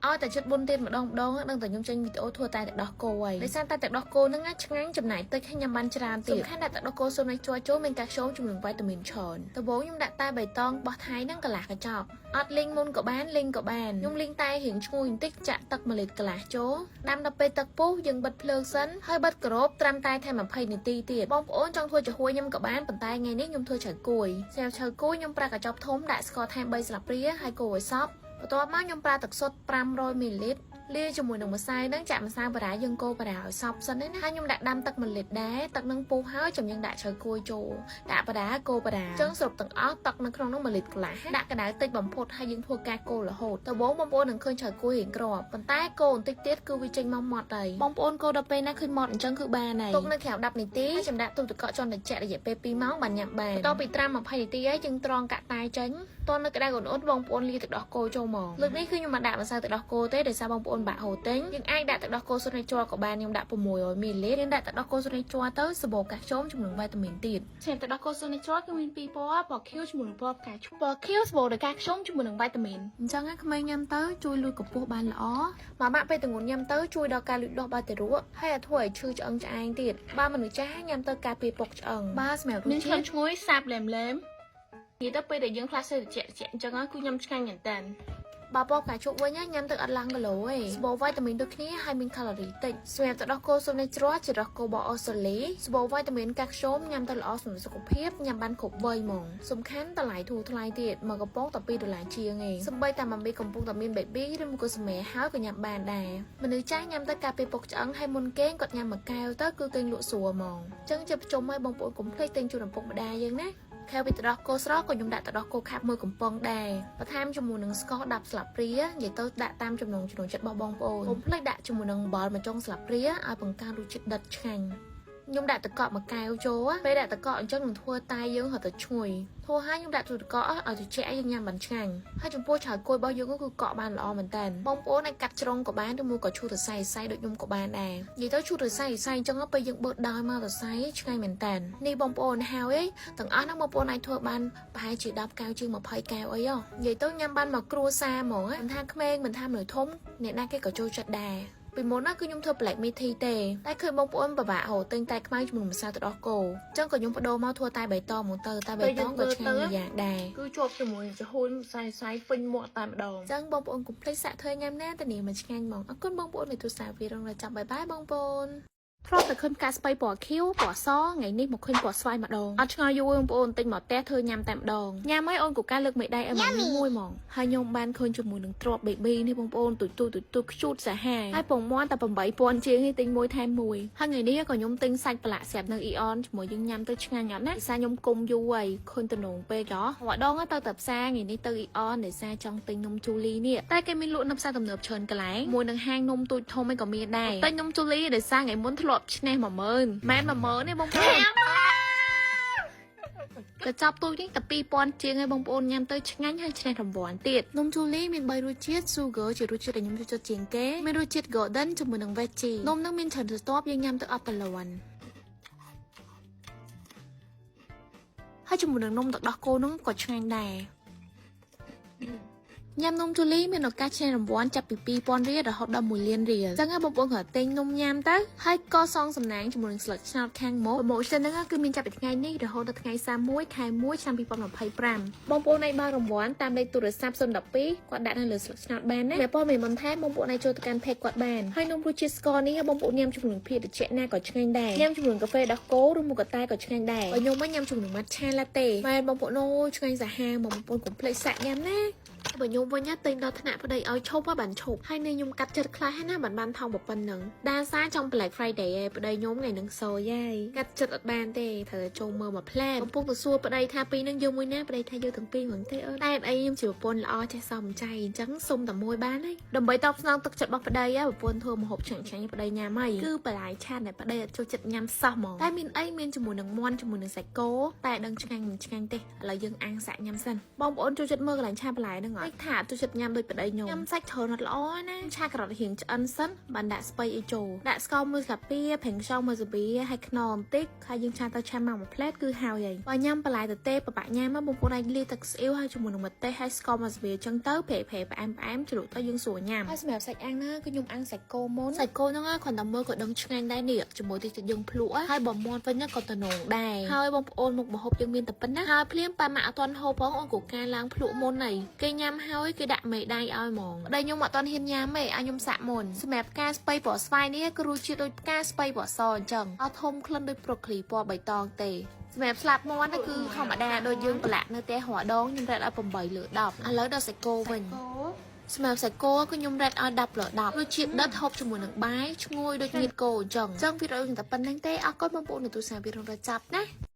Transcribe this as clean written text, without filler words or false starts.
ឲ្យតែចិត្តបុនទៀតម្ដងដឹងតែខ្ញុំចេញវីដេអូធ្វើតែទឹកដោះគោហើយដោយសារតែទឹកដោះគោហ្នឹងឆ្ងាញ់ចំណាយទឹកឲ្យញ៉ាំបានច្រើនទៀតសំខាន់តែទឹកដោះគោសូមឲ្យចូលមានកាល់ស្យូមជំនួសវីតាមីនច្រើនដំបូងខ្ញុំដាក់តែបៃតងបោះថៃហ្នឹងកន្លះកញ្ចប់អត់លីងមុនក៏បានលីងក៏បានខ្ញុំលីងតែរៀងឈ្ងុយបន្តិចចាក់ទឹក1លីត្រកន្លះចូលដាំដល់ពេលទឹកពុះយើងបិទភ្លើងសិនហើយបិទក្របត្រាំតែថែម20នាទីទៀតបងប្អូនចង់ធ្វើចំហួយខ្ញុំក៏បានប៉ុន្តែថ្ងៃនេះខ្ញុំធ្វើឆៅគួយសម្រាប់ឆៅគួយខ្ញុំប្រើកញ្ចប់ធំដាក់ស្ករថែម3ស្លាបព្រាហើយកូរឲ្យសព្វបន្ទាប់មកខ្ញុំប្រើទឹកសុទ្ធ500មីលីលីត្រលាយជាមួយនឹងម្សៅហ្នឹងចាក់ម្សៅបារាយើងកូរបារាឲ្យសព្វសិនណាហើយខ្ញុំដាក់ដាំទឹក1លីត្រដែរទឹកនឹងពុះហើយចាំយើងដាក់ឆៅគួយចូលដាក់បារាកូរបារាចឹងសរុបទាំងអស់ទឹកនៅក្នុងនោះ1លីត្រកន្លះដាក់ក្តៅតិចបំផុតហើយយើងធ្វើការកូររហូតដំបូងបងប្អូននឹងឃើញឆៅគួយរៀងក្របប៉ុន្តែកូរបន្តិចទៀតគឺវាចេញមកម៉ត់ហើយបងប្អូនកូរដល់ពេលណាឃើញម៉ត់អញ្ចឹងគឺបានហើយទុកនៅក្រៅ10នាទីហើយចាំដាក់ទូទឹកកកចន់ត្រជាក់រយៈពេល2ម៉ោងបានញ៉ាំបានបន្ទាប់ពីត្រាំ20នាទីហើយយើងត្រងកាក់តែចេញតនៅក្តៅឧណ្ហបងប្អូនលាយទឹកដោះគោចូលមកលើកនេះគឺខ្ញុំមិនដាក់ម្សៅទឹកដោះគោទេដោយសារបងប្អូនបាក់ហូរទិញយើងអាចដាក់ទឹកដោះគោសុទ្ធនេះជ័រក៏បានខ្ញុំដាក់600មីលីលីត្រយើងដាក់ទឹកដោះគោសុទ្ធនេះជ័រទៅសបោកាល់ស្យូមជាមួយវីតាមីនទៀតសម្រាប់ទឹកដោះគោសុទ្ធនេះជ័រគឺមាន2ពណ៌ពណ៌ខៀវជាមួយនឹងពណ៌ផ្កាឈូកពណ៌ខៀវសបោកាល់ស្យូមជាមួយនឹងវីតាមីនអញ្ចឹងក្មេងញ៉ាំទៅជួយលូតកម្ពស់បានល្អម៉ាម៉ាក់ពេលទងន់ញ៉ាំទៅជួយដល់ការលូតលាស់បាក់តេរីហើយអាចធ្វើឲ្យឈឺឆ្អឹងឆ្អែងទៀតបើមនុស្សចាស់ញ៉ាំទៅការពារពុកឆ្អឹងបើសម្រាប់រសជាតិមានក្លិនឈ្ងុយសាបលែមនិយាយទៅពេលដែលយើងផ្លាស់សេត្រជាក់អញ្ចឹងគឺញ៉ាំឆ្ងាញ់មែនតើបើពណ៌ផ្កាឈូកវិញញ៉ាំទៅអត់ឡើងគីឡូទេស្បូវីតាមីនដូចគ្នាហើយមានកាឡូរីតិចសម្រាប់ទឹកដោះគោសុទ្ធនេះជ្រោះជាទឹកដោះគោរបស់អូស្ត្រាលីស្បូវីតាមីនកាល់ស្យូមញ៉ាំទៅល្អសម្រាប់សុខភាពញ៉ាំបានគ្រប់វ័យហ្មងសំខាន់តម្លៃធូរថ្លៃទៀតមួយកំប៉ុងតែ$2ជាងឯងសម្បីតែម៉ាមីកំពុងតែមាន baby ឬមួយក៏សម្រាហើយក៏ញ៉ាំបានដែរមនុស្សចាស់ញ៉ាំទៅការពារពុកឆ្អឹងហើយមុនគេងគាត់ញ៉ាំមួយកែវទៅគឺគេងលក់ស្រួលហ្មងអញ្ចឹងជិះប្រជុំឲ្យបងប្អូនកុំភ្លេចទិញជូនឪពុកម្ដាយយើងណាខែពីទឹកដោះគោស្រស់ក៏ខ្ញុំដាក់ទឹកដោះគោខាប់មួយកំប៉ុងដែរបន្ថែមជាមួយនឹងស្ករ10ស្លាបព្រានិយាយទៅដាក់តាមចំណង់ចិត្តរបស់បងប្អូនកុំភ្លេចដាក់ជាមួយនឹងអំបិលមួយចុងស្លាបព្រាឲ្យបង្កើនរសជាតិដិតឆ្ងាញ់ខ្ញុំដាក់ទឹកកកមួយកែវចូលពេលដាក់ទឹកកកអញ្ចឹងនឹងធ្វើតែយើងរត់ទៅឈ្ងុយធ្វើឲ្យខ្ញុំដាក់ទឹកកកឲ្យត្រជាក់យើងញ៉ាំបានឆ្ងាញ់ហើយចំពោះឆៅគួយរបស់យើងគឺកកបានល្អមែនតើបងប្អូនអាចកាត់ជ្រុងក៏បានឬមួយក៏ឈូសសរសៃដូចខ្ញុំក៏បានដែរនិយាយទៅឈូសសរសៃអញ្ចឹងពេលយើងបឺតដោយមកសរសៃឆ្ងាញ់មែនតើនេះបងប្អូនហើយទាំងអស់ហ្នឹងបងប្អូនអាចធ្វើបានប្រហែលជា10កែវជាង20កែវអីហ៎និយាយទៅញ៉ាំបានមកគ្រួសារហ្មងមិនថាក្មេងមិនថាមនុស្សធំអ្នកណាគេក៏ចូលចិត្តដែរពីមុនណាគឺខ្ញុំធ្វើប្លែកមីធីទេតែឃើញបងប្អូនពិបាកហៅទិញតែខ្មៅជាមួយម្សៅទឹកដោះគោអញ្ចឹងក៏ខ្ញុំបដូរមកធ្វើតែបៃតងមកទៅតែបៃតងក៏ឆ្ងាញ់មួយយ៉ាងដែរគឺជាប់ជាមួយចំហុយសៃហ្វិញមាក់តែម្ដងអញ្ចឹងបងប្អូនកុំភ្លេចសាក់ធ្វើញ៉ាំណាតានេះមិនឆ្ងាញ់ហ្មងអរគុណបងប្អូនដែលទស្សនាវីដេអូនេះចាំបាយបាយបងប្អូនធ្លាប់តែឃើញផ្កាស្ពៃពណ៌ខៀវពណ៌សថ្ងៃនេះមកឃើញពណ៌ស្វាយម្ដងអត់ឆ្ងល់យូរបងប្អូនទិញមកផ្ទះធ្វើញ៉ាំតែម្ដងញ៉ាំហើយអូនកូកាលើកមេដៃឲ្យមកមួយហ្មងហើយខ្ញុំបានឃើញជាមួយនឹងទ្រប baby នេះបងប្អូនទូចខ្ជូតសាហាវហើយពងមាន់តែ8000ជាងនេះទិញមួយថែមមួយហើយថ្ងៃនេះក៏ខ្ញុំទិញសាច់ប្រឡាក់ស្រាប់នៅអ៊ីអនជាមួយយើងញ៉ាំទៅឆ្ងាញ់អត់ណាដោយសារខ្ញុំគុំយូរហើយឃើញតំណងពេកហ៎ម្ដងទៅផ្សារថ្ងៃនេះទៅអ៊ីអនដោយសារចង់ទិញនំជូលីនេះតែគេមានលក់នៅផ្សារទំនើបច្រើនកន្លែងមួយនឹងហាងនំទូចធំឯងក៏មានដែរទិញនំជូលីដោយសារថ្ងៃមុនធ្លាប់ឆ្នេះ10000ម៉ែន10000នេះបងប្អូនកញ្ចប់ទូចនេះតែ2000ជាងហើយបងប្អូនញ៉ាំទៅឆ្ងាញ់ហើយឆ្នេះរង្វាន់ទៀតនំជូលីមាន3រសជាតិ Sugar ជារសជាតិដែលខ្ញុំចូលចិត្តជាងគេមានរសជាតិ Golden ជាមួយនឹង Veggie នំនឹងមានច្រើនស្រទាប់យើងញ៉ាំទៅអត់តលន់ហើយជាមួយនឹងនំទឹកដោះគោនោះក៏ឆ្ងាញ់ដែរញ៉ាំនំជូលីមានឱកាសឈ្នះរង្វាន់ចាប់ពី2000រៀលរហូតដល់1លានរៀលអញ្ចឹងបងប្អូនក៏ទិញនំញ៉ាំទៅហើយក៏សងសំណាងជាមួយនឹងស្លឹកឆ្នោតខាងមុខ promotion ហ្នឹងគឺមានចាប់ពីថ្ងៃនេះរហូតដល់ថ្ងៃ31ខែ1ឆ្នាំ2025បងប្អូនអាចបើរង្វាន់តាមលេខទូរស័ព្ទ012គាត់ដាក់នៅលើស្លឹកឆ្នោតបានណាតែព័ត៌មានបន្ថែមបងប្អូនអាចចូលទៅកាន់ page គាត់បានហើយនំរសជាតិស្ករនេះបងប្អូនញ៉ាំជាមួយនឹងភេទត្រជាក់ណាក៏ឆ្ងាញ់ដែរញ៉ាំជាមួយនឹងកាហ្វេដោះគោឬមួយក៏តែក៏ឆ្ងាញ់ដែរហើយខ្ញុំវិញញ៉ាំជាមួយនឹង matcha latte បែរបងប្អូនអូឆ្ងាញ់សាហាវបងប្អូនកុំភ្លេចសាក់ញ៉ាំណាបើខ្ញុំវិញទិញដល់ថ្នាក់ប្តីឲ្យឈប់ហើយបានឈប់ហើយនេះខ្ញុំកាត់ចិត្តខ្លះហើយណាបានថងប៉ុណ្ណឹងដាសារចំ Black Friday ឯងប្តីខ្ញុំថ្ងៃនឹងសយហើយកាត់ចិត្តអត់បានទេត្រូវតែចូលមើលមួយផ្លែកំពុងទៅសួរប្តីថាពីរនឹងយកមួយណាប្តីថាយកទាំងពីរហ្មងទេអើតែអីខ្ញុំជាប្រពន្ធល្អចេះសមចៃអញ្ចឹងសុំតែមួយបានហើយដើម្បីតបស្នងទឹកចិត្តរបស់ប្តីប្រពន្ធធ្វើម្ហូបឆ្ងាញ់ៗប្តីញ៉ាំហើយគឺបន្លែឆាតែប្តីអត់ចូលចិត្តញ៉ាំសោះហ្មងតែមានអីមានជាមួយនឹងមាន់ជាមួយនឹងសាច់គោតែដឹងឆ្ងាញ់មិនឆ្ងាញ់ទេឥឡូវយើងអាំងសាក់ញ៉ាំសិនបងប្អូនចូលចិត្តមើលកន្លែងឆាបន្លែហ្នឹង អត់ថាទូចិត្តញ៉ាំដូចប្តីខ្ញុំញ៉ាំសាច់ច្រើនអត់ល្អណាឆាការ៉ុតរៀងឆ្អិនសិនបានដាក់ស្ពៃអីចូលដាក់ស្ករមួយស្លាបព្រាប្រេងខ្យងមួយស្លាបព្រាហើយខ្នុរបន្តិចហើយយើងឆាទៅឆាមកមួយផ្លែតគឺហើយហើយបើញ៉ាំបន្លែទៅទេប្របាក់ញ៉ាំមកបងប្អូនអាចលាយទឹកស្អ៊ីវហើយជាមួយនឹងម្ទេសហើយស្ករមួយស្លាបព្រាចឹងទៅប្រេផ្អែមជ្រក់ទៅយើងស្រួលញ៉ាំហើយសម្រាប់សាច់អាំងណាគឺខ្ញុំអាំងសាច់គោមុនសាច់គោហ្នឹងគ្រាន់តែមើលក៏ដឹងឆ្ងាញ់ដែរនេះជាមួយទឹកយើងភ្លក់ហើយបើមាន់វិញក៏តំណងដែរហើយបងប្អូនមុខម្ហូបយើងមានតែប៉ុណ្ណាហើយភ្លាមប៉ាម៉ាក់អត់ទាន់ហូបផងអង្គការឡើងភ្លក់មុនហើយគេញ៉ាំហើយគេដាក់មេដៃឲ្យហ្មងតែខ្ញុំអត់ទាន់ហ៊ានញ៉ាំទេឲ្យខ្ញុំសាក់មុនសម្រាប់ផ្កាស្ពៃពណ៌ស្វាយនេះគឺរសជាតិដូចផ្កាស្ពៃពណ៌សអញ្ចឹងអត់ធំក្លិនដូចប្រូកូលីពណ៌បៃតងទេសម្រាប់ស្លាប់មាន់នេះគឺធម្មតាដូចយើងប្រឡាក់នៅផ្ទះរហដងខ្ញុំរ៉ែតឲ្យ8លើ10ឥឡូវដល់សាច់គោវិញសម្រាប់សាច់គោគឺខ្ញុំរ៉ែតឲ្យ10លើ10រសជាតិដិតហូបជាមួយនឹងបាយឈ្ងុយដូចញៀតគោអញ្ចឹងវីដេអូយើងតែប៉ុណ្្នឹងទេអរគុណបងប្អូនទទួលស្គាល់វីដេអូរកចាប់ណា